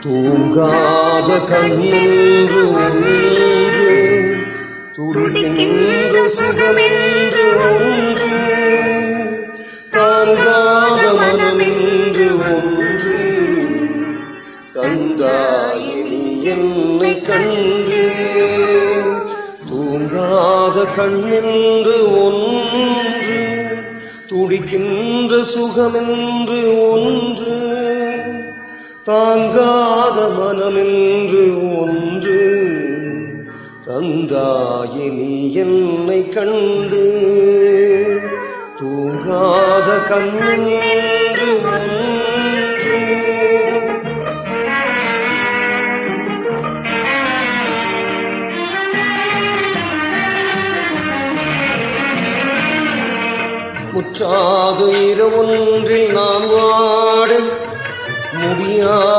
தூங்காத கண்ணென்று ஒன்று, துடிக்கின்ற சுகமென்று ஒன்று, தாங்காத மனமென்று ஒன்று, தந்தாயே நீ என்னை கண்டு. தூங்காத கண்ணென்று ஒன்று, துடிக்கின்ற சுகமென்று ஒன்று, தாங்காத மனமென்று ஒன்று, தந்தாயே நீ என்னை கண்டு. தூங்காத கண்ணென்று ஒன்று. முற்றாத இரவொன்றில்